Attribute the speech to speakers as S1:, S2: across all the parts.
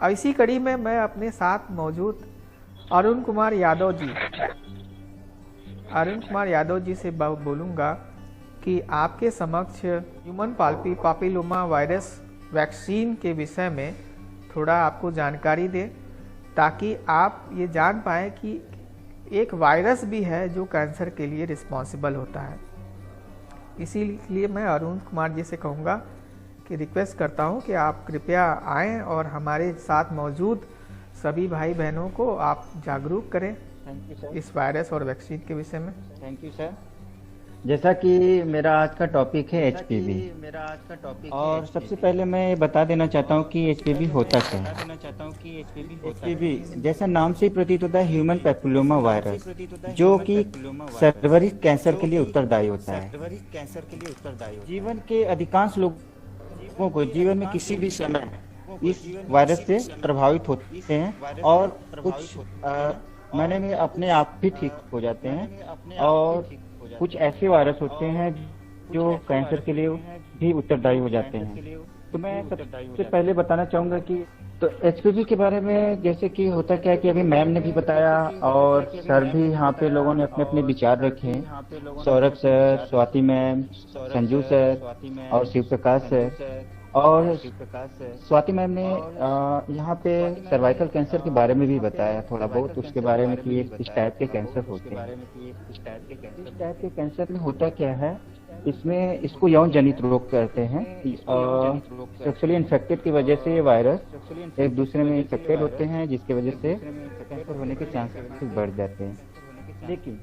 S1: इसी कड़ी में मैं अपने साथ मौजूद अरुण कुमार यादव जी से बोलूँगा कि आपके समक्ष ह्यूमन पापिलोमा वायरस वैक्सीन के विषय में थोड़ा आपको जानकारी दें, ताकि आप ये जान पाएँ कि एक वायरस भी है जो कैंसर के लिए रिस्पॉन्सिबल होता है। इसीलिए मैं अरुण कुमार जी से कहूँगा कि रिक्वेस्ट करता हूँ कि आप कृपया आएँ और हमारे साथ मौजूद सभी भाई बहनों को आप जागरूक करें इस वायरस और वैक्सीन के विषय में।
S2: Thank you sir. जैसा कि मेरा आज का टॉपिक है एचपीवी, और सबसे पहले मैं ये बता देना चाहता हूँ कि एचपीवी होता क्या है। एचपीवी जैसा नाम से ही प्रतीत होता है, ह्यूमन पैपिलोमा वायरस, जो कि सर्वरिक कैंसर के लिए उत्तरदायी होता है। जीवन के अधिकांश लोगों को जीवन में किसी भी समय इस वायरस से प्रभावित होते हैं और कुछ महीने में अपने आप भी ठीक हो जाते हैं, और कुछ ऐसे वायरस होते हैं जो कैंसर के लिए भी उत्तरदायी हो जाते हैं। तो मैं सबसे पहले बताना चाहूँगा कि तो एचपीवी के बारे में जैसे कि होता क्या है कि अभी मैम ने भी बताया और सर भी यहाँ पे लोगों ने अपने अपने विचार रखे हैं, Saurabh sir, Swati ma'am, Sanju sir और शिव प्रकाश सर। और स्वाति मैम ने यहाँ पे सर्वाइकल कैंसर के बारे में भी बताया थोड़ा बहुत उसके बारे में कि इस टाइप के कैंसर होते हैं। इस टाइप के कैंसर में होता क्या है, इसमें इसको यौन जनित रोग कहते हैं। सेक्सुअली इन्फेक्टेड की वजह से ये वायरस एक दूसरे में इन्फेक्टेड होते हैं, जिसकी वजह से कैंसर होने के चांसेस बढ़ जाते हैं। लेकिन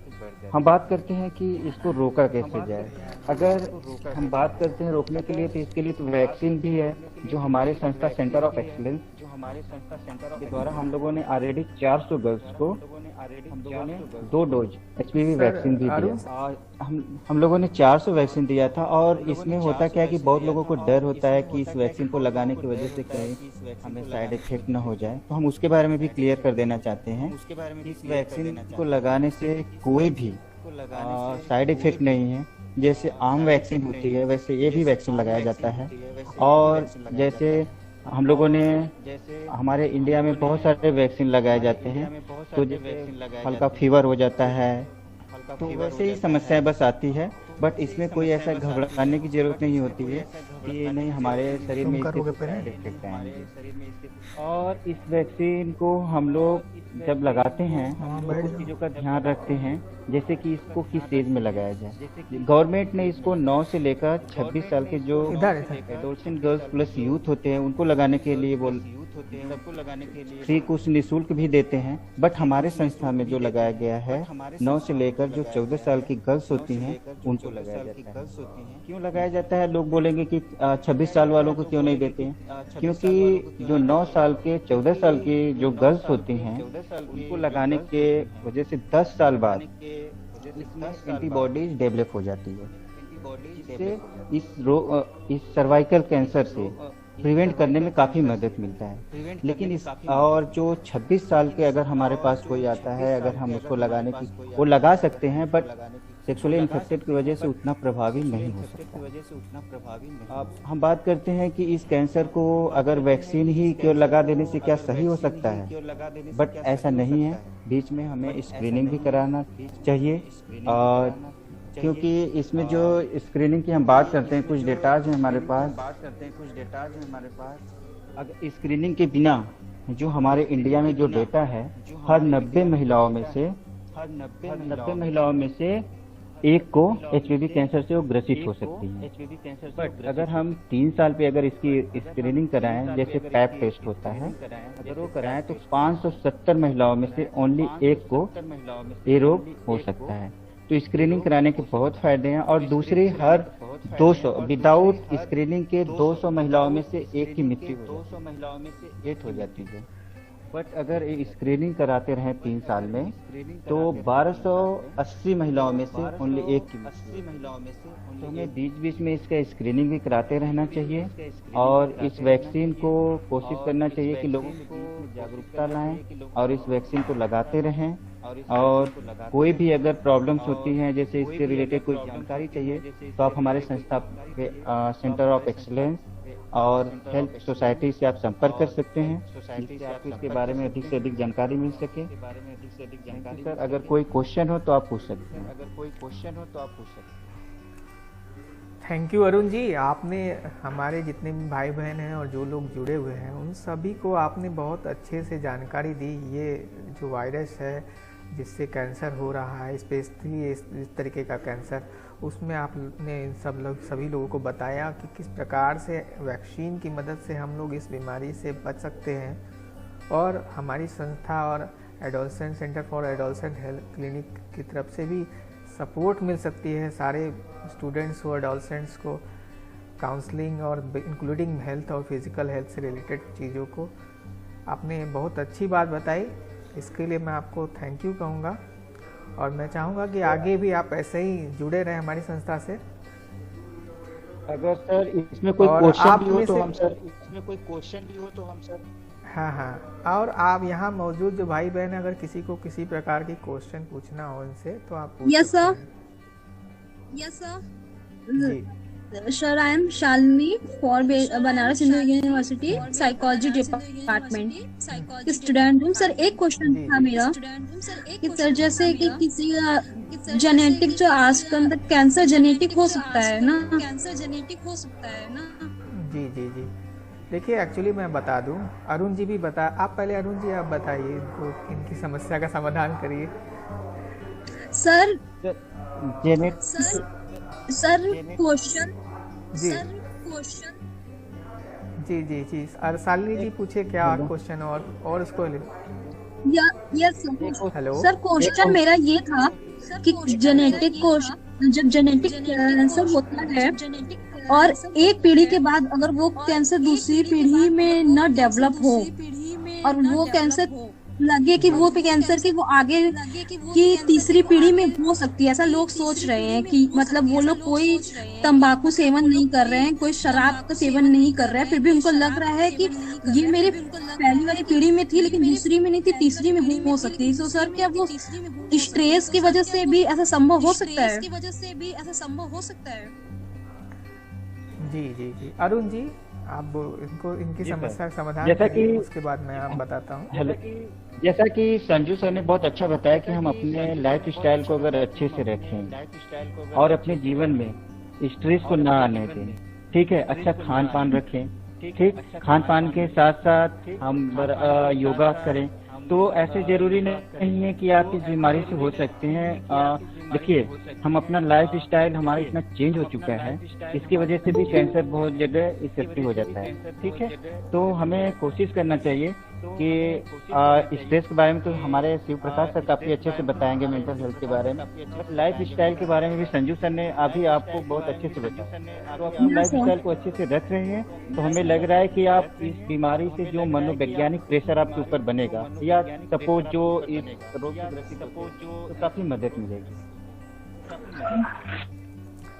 S2: हम बात करते हैं कि इसको रोका कैसे जाए। अगर हम बात करते हैं रोकने के लिए, तो इसके लिए तो वैक्सीन भी है, जो हमारे संस्था सेंटर ऑफ एक्सीलेंस के द्वारा हम लोगों ने ऑलरेडी 400 गर्ल्स को हम लोगों ने 2 डोज एचपीवी वैक्सीन भी दिया। हम लोगों ने 400 वैक्सीन दिया था। और इसमें होता क्या है कि बहुत लोगों को डर होता है कि इस वैक्सीन को लगाने की वजह से कहीं हमें साइड इफेक्ट न हो जाए, तो हम उसके बारे में भी क्लियर कर देना चाहते हैं। इस वैक्सीन को लगाने से कोई भी साइड इफेक्ट नहीं है। जैसे आम वैक्सीन होती है वैसे ये भी वैक्सीन लगाया जाता है। और जैसे हम लोगों ने हमारे इंडिया में बहुत सारे वैक्सीन लगाए जाते हैं, तो जैसे हल्का फीवर हो जाता है तो वैसे ही समस्याएं बस आती है, बट इसमें कोई ऐसा घबराने की जरूरत नहीं होती है कि नहीं हमारे शरीर में इसके साइड इफेक्ट आएंगे। और इस वैक्सीन को हम लोग जब लगाते हैं तो कुछ चीज़ों का ध्यान रखते हैं, जैसे कि इसको किस एज में लगाया जाए। गवर्नमेंट ने इसको 9 से लेकर 26 साल के जो एडोलसेंट गर्ल्स प्लस यूथ होते हैं उनको लगाने के लिए फ्री कुछ निःशुल्क भी देते हैं। बट हमारे संस्था में जो लगाया गया है 9 से लेकर जो 14 साल की गर्ल्स होती हैं उनको लगाया जाता है। क्यों लगाया जाता है? लोग बोलेंगे कि 26 साल वालों को क्यों नहीं देते हैं? क्योंकि जो 9 साल के 14 साल की जो गर्ल्स होती हैं उनको लगाने के वजह से 10 साल बाद इसमें एंटीबॉडीज डेवलप हो जाती है, जिससे इस सर्वाइकल कैंसर से प्रिवेंट करने में काफ़ी मदद मिलता है। लेकिन इस और जो 26 साल के अगर हमारे पास कोई आता है, अगर हम उसको लगाने की वो लगा सकते हैं, बट सेक्सुअली इन्फेक्टेड की वजह से उतना प्रभावी नहीं हो सकता। अब हम बात करते हैं कि इस कैंसर को अगर वैक्सीन ही क्यों लगा देने से क्या सही हो सकता है, बट ऐसा नहीं है। बीच में हमें स्क्रीनिंग भी कराना चाहिए, और क्योंकि इसमें जो स्क्रीनिंग की हम बात करते हैं, कुछ डेटाज हैं हमारे पास। अगर स्क्रीनिंग के बिना जो हमारे इंडिया में जो डेटा है, हर 90 महिलाओं में से एक को एचपीवी कैंसर से वो ग्रसित हो सकती है। बट अगर हम 3 साल पे अगर इसकी स्क्रीनिंग कराएं, जैसे पैप टेस्ट होता है, अगर वो कराएं तो 570 महिलाओं में से ओनली एक को ये रोग हो सकता है। तो स्क्रीनिंग कराने के बहुत फायदे हैं। और दूसरी, हर 200 विदाउट स्क्रीनिंग के 200 महिलाओं में से एक की मृत्यु डेथ हो जाती है। बट अगर स्क्रीनिंग कराते रहे 3 साल में तो 1280 महिलाओं में से ओनली एक की मृत्यु। तो हमें बीच बीच में इसका स्क्रीनिंग भी कराते रहना चाहिए, और इस वैक्सीन को कोशिश करना चाहिए कि लोगों को जागरूकता लाएं और इस वैक्सीन को लगाते रहें। और कोई भी अगर प्रॉब्लम्स होती हैं, जैसे इससे रिलेटेड कोई जानकारी चाहिए, तो आप हमारे संस्था के सेंटर ऑफ एक्सीलेंस और हेल्थ सोसाइटी से आप संपर्क कर सकते हैं, जिससे आपको इसके बारे में अधिक से अधिक जानकारी मिल सके। सर, अगर कोई क्वेश्चन हो तो आप पूछ सकते हैं।
S1: थैंक यू अरुण जी, आपने हमारे जितने भी भाई बहन हैं और जो लोग जुड़े हुए हैं उन सभी को आपने बहुत अच्छे से जानकारी दी। ये जो वायरस है जिससे कैंसर हो रहा है, स्पेशली इस तरीके का कैंसर, उसमें आपने सभी लोगों को बताया कि किस प्रकार से वैक्सीन की मदद से हम लोग इस बीमारी से बच सकते हैं। और हमारी संस्था और adolescent centre for adolescent health clinic की तरफ से भी सपोर्ट मिल सकती है सारे स्टूडेंट्स को, एडोलसेंट्स को, काउंसलिंग और इंक्लूडिंग हेल्थ और फिज़िकल हेल्थ से रिलेटेड चीज़ों को। आपने बहुत अच्छी बात बताई, इसके लिए मैं आपको थैंक यू कहूँगा। और मैं चाहूँगा कि आगे भी आप ऐसे ही जुड़े रहें हमारी संस्था से।
S2: अगर सर इसमें कोई क्वेश्चन भी हो तो हम सर
S1: हाँ, और आप यहाँ मौजूद जो भाई बहन, अगर किसी को किसी प्रकार की क्वेश्चन पूछना हो इनसे तो आप पूछ सकते हैं।
S3: Yes, sir. Sir, I am Shalini for Banaras Hindu University Psychology Department student हूँ। सर, एक क्वेश्चन था मेरा कि सर जैसे कि किसी का जेनेटिक, जो आजकल तक कैंसर जेनेटिक हो सकता है ना?
S1: जी, देखिए एक्चुअली मैं बता दूं, अरुण जी भी बता, आप पहले अरुण जी आप बताइए इनको, इनकी समस्या का समाधान करिए।
S3: सर क्वेश्चन
S1: जी शालिनी जी पूछे क्या क्वेश्चन, और उसको हेलो
S3: सर, क्वेश्चन मेरा ये था कि जब जेनेटिक कैंसर होता है और एक पीढ़ी के बाद अगर वो कैंसर दूसरी पीढ़ी में न डेवलप हो और वो कैंसर लगे कि वो कैंसर की वो आगे की तीसरी पीढ़ी में हो सकती है, ऐसा लोग सोच रहे हैं कि मतलब वो लोग कोई तंबाकू सेवन नहीं कर रहे हैं, कोई शराब का सेवन नहीं कर रहे हैं, फिर भी उनको लग रहा है कि ये मेरे पहली वाली पीढ़ी में थी लेकिन दूसरी में नहीं थी, तीसरी में हो सकती है। तो सर, क्या वो स्ट्रेस की वजह से भी ऐसा संभव हो सकता है?
S1: जी अरुण जी, आप इनको इनकी समस्या का समाधान
S2: जैसा कि
S1: उसके बाद मैं आप बताता हूँ।
S2: हेलो, जैसा कि संजू सर ने बहुत अच्छा बताया कि हम अपने लाइफ स्टाइल को अगर अच्छे से रखें और अपने जीवन में स्ट्रेस को ना आने दें, ठीक है, अच्छा खान पान रखें, ठीक, खान पान के साथ साथ हम योगा करें, तो ऐसे जरूरी नहीं है कि आप इस बीमारी से हो सकते हैं। देखिए, हम अपना लाइफ स्टाइल हमारा इतना चेंज हो चुका है, इसकी वजह से भी कैंसर बहुत जगह इफेक्टिव हो जाता है, ठीक है। तो हमें कोशिश करना चाहिए कि स्ट्रेस के बारे में तो हमारे शिव प्रकाश सर काफी अच्छे से बताएंगे, मेंटल हेल्थ के बारे में, लाइफ स्टाइल के बारे में भी संजू सर ने अभी आपको बहुत अच्छे से बताया। तो अपनी लाइफ स्टाइल को अच्छे से रख रहे हैं तो हमें लग रहा है कि आप इस बीमारी से जो मनोवैज्ञानिक प्रेशर आपके ऊपर बनेगा या सपोज जो इस रोग से ग्रसित तो काफी मदद मिलेगी।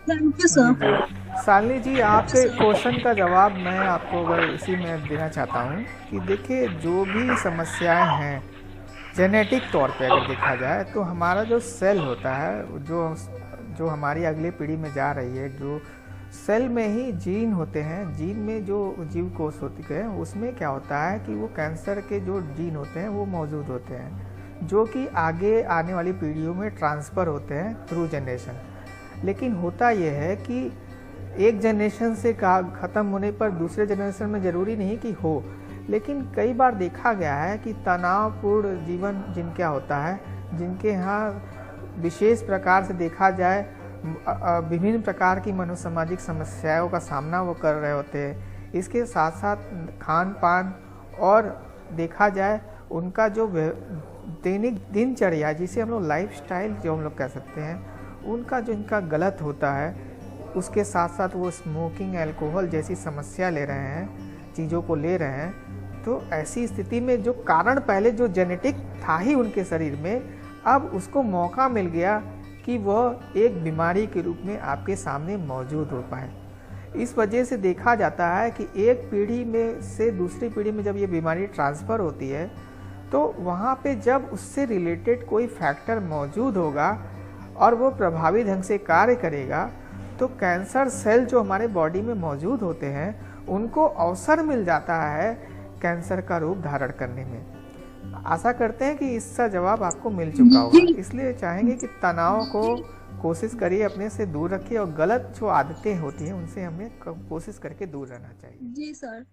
S3: Thank you sir.
S1: Shalini ji, आपके क्वेश्चन का जवाब मैं आपको अगर इसी में देना चाहता हूँ कि देखिए, जो भी समस्याएं हैं जेनेटिक तौर पे अगर देखा जाए तो हमारा जो सेल होता है, जो हमारी अगली पीढ़ी में जा रही है, जो सेल में ही जीन होते हैं, जीन में जो जीव कोष होते हैं उसमें क्या होता है कि वो कैंसर के जो जीन होते हैं वो मौजूद होते हैं, जो कि आगे आने वाली पीढ़ियों में ट्रांसफ़र होते हैं थ्रू जनरेशन। लेकिन होता यह है कि एक जनरेशन से ख़त्म होने पर दूसरे जनरेशन में ज़रूरी नहीं कि हो, लेकिन कई बार देखा गया है कि तनावपूर्ण जीवन जिनका होता है, जिनके यहाँ विशेष प्रकार से देखा जाए विभिन्न प्रकार की मनोसामाजिक समस्याओं का सामना वो कर रहे होते हैं, इसके साथ साथ खान पान और देखा जाए उनका जो दैनिक दिनचर्या, जिसे हम लोग लाइफ स्टाइल जो हम लोग कह सकते हैं, उनका जो इनका गलत होता है, उसके साथ साथ वो स्मोकिंग, अल्कोहल जैसी समस्या ले रहे हैं, चीज़ों को ले रहे हैं। तो ऐसी स्थिति में जो कारण पहले जो जेनेटिक था ही उनके शरीर में, अब उसको मौका मिल गया कि वह एक बीमारी के रूप में आपके सामने मौजूद हो पाए। इस वजह से देखा जाता है कि एक पीढ़ी में से दूसरी पीढ़ी में जब ये बीमारी ट्रांसफ़र होती है तो वहाँ पे जब उससे रिलेटेड कोई फैक्टर मौजूद होगा और वो प्रभावी ढंग से कार्य करेगा, तो कैंसर सेल जो हमारे बॉडी में मौजूद होते हैं उनको अवसर मिल जाता है कैंसर का रूप धारण करने में। आशा करते हैं कि इसका जवाब आपको मिल चुका होगा। इसलिए चाहेंगे कि तनाव को कोशिश करिए अपने से दूर रखिए और गलत जो आदतें होती हैं उनसे हमें कोशिश करके दूर रहना चाहिए।
S3: जी सर।